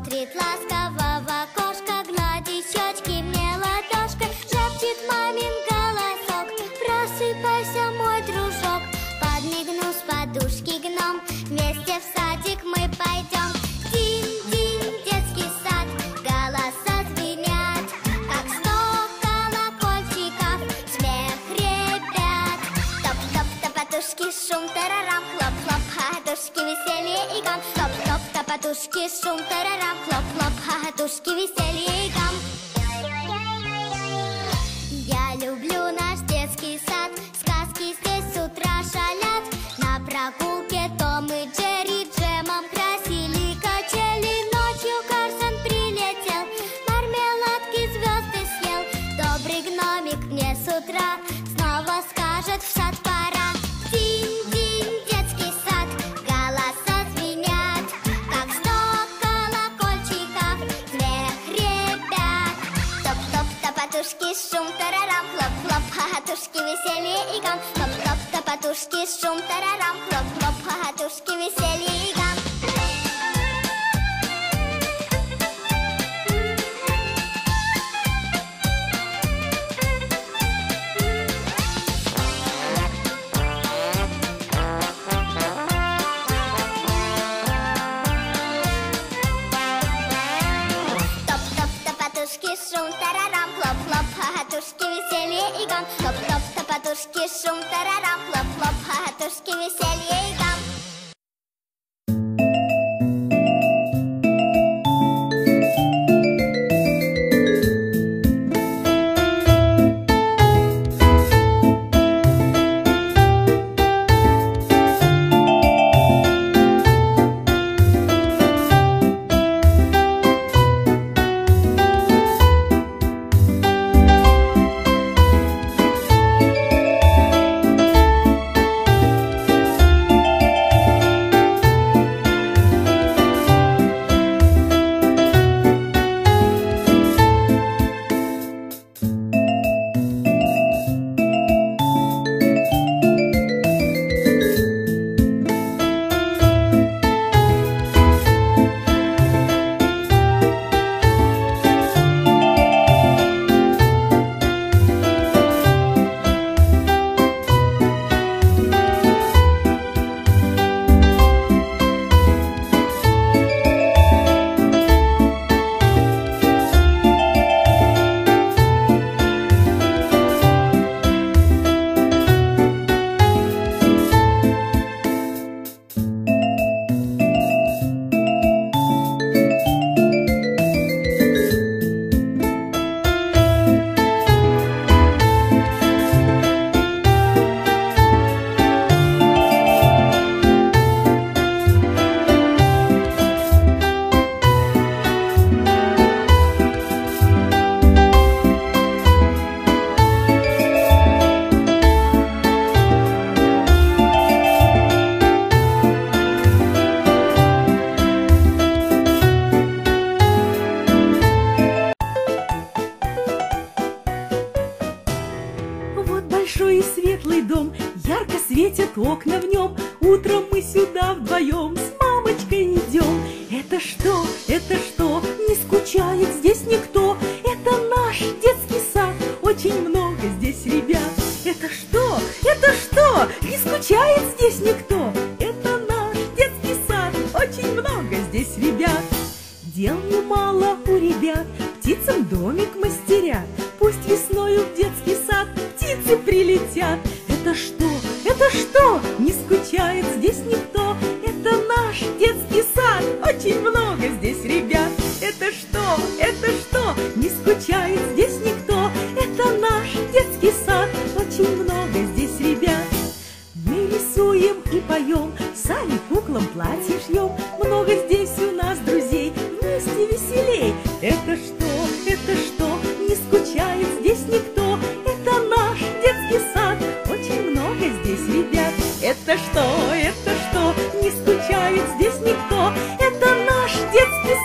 смотрит ласково в окошко, гладит щечки мне ладошкой, шепчет мамин голосок: просыпайся, мой дружок. Подмигну с подушки гном, вместе в садик мы пойдем. Динь-динь, детский сад, голоса звенят, как 100 колокольчиков, смех ребят. Топ-топ, топотушки, шум, тарарам, хлоп-хлоп, хохотушки, веселье и гам. Топ-топ, топотушки, шум, тарарам, хлоп-хлоп, хохотушки, веселье и гам. Я люблю наш детский сад, сказки здесь с утра шалят. На прогулке Том и Джерри джемом красили качели. Ночью Карсон прилетел, мармеладки звезды съел. Добрый гномик мне с утра снова скажет: в сад пора. Динь-динь, детский сад, голоса звенят, как 100 колокольчиков, смех ребят. Топ-топ, топотушки, шум, тарарам, хлоп-хлоп, хохотушки, веселье и гам. Топ-топ, топотушки, шум, тарарам, хлоп-хлоп, хохотушки, веселье и гам. Топ-топ, топотушки, шум, тарарам, хлоп-хлоп, хохотушки, веселье и гам. Топ-топ, топотушки, шум, тарарам, хлоп-хлоп, хохотушки, веселье и гам. Большой и светлый дом, ярко светят окна в нем. Утром мы сюда вдвоем с мамочкой идем. Это что, не скучает здесь никто. Это наш детский сад, очень много здесь ребят. Это что, не скучает здесь никто. Это наш детский сад, очень много здесь ребят. Дел немало у ребят, птицам домик мастерят. Пусть весною в детский сад птицы прилетят. Это что, не скучает здесь никто. Это наш детский сад, очень много здесь ребят. Это что, не скучает здесь никто. Это наш детский сад, очень много здесь ребят. Мы рисуем и поем, сами куклам платье шьем. Много здесь у нас друзей, вместе веселей. Это что, не скучает здесь никто. Это наш детский сад, очень много здесь ребят. Это что, не скучает здесь никто. Это наш детский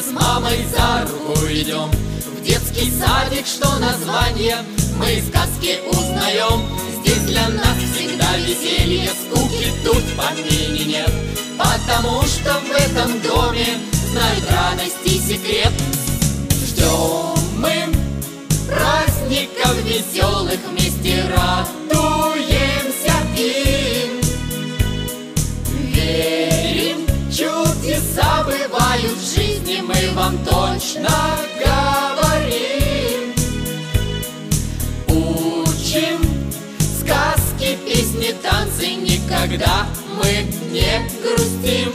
с мамой за руку идем в детский садик, что название мы сказки узнаем. Здесь для нас всегда веселье, скуки тут в помине нет, потому что в этом доме знают радость и секрет. Ждем мы праздников веселых, вместе радуемся им. Верим, чудеса бывают в жизни, мы вам точно говорим. Учим сказки, песни, танцы, никогда мы не грустим.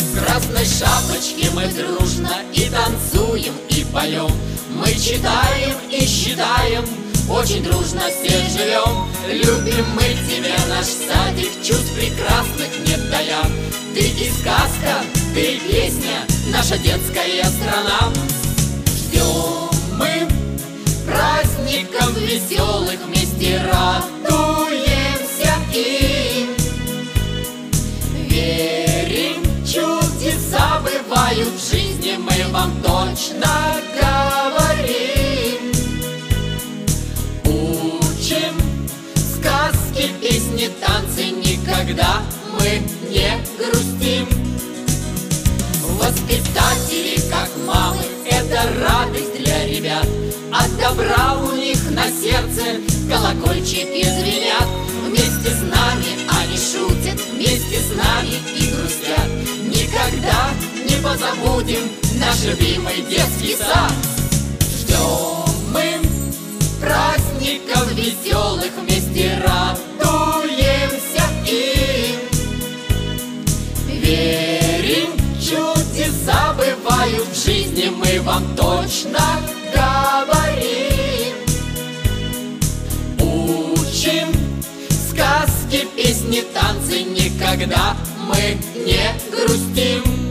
В красной шапочке мы дружно и танцуем, и поем. Мы читаем и считаем, очень дружно все живем. Любим мы тебя, наш садик, чувств прекрасных нет дая. Ты и сказка, ты и песня, наша детская страна. Ждем мы праздников веселых, вместе радуемся им. Верим, чудеса бывают в жизни, мы вам точно говорим. Учим сказки, песни, танцы, никогда мы не грустим. Воспитатели, как мамы, это радость для ребят. От добра у них на сердце колокольчики звенят. Вместе с нами они шутят, вместе с нами и грустят. Никогда не позабудем наш любимый детский сад. Ждем мы праздников веселых, вместе радуемся им. Верим, чудеса бывают в жизни, мы вам точно говорим. Учим сказки, песни, танцы, никогда мы не грустим.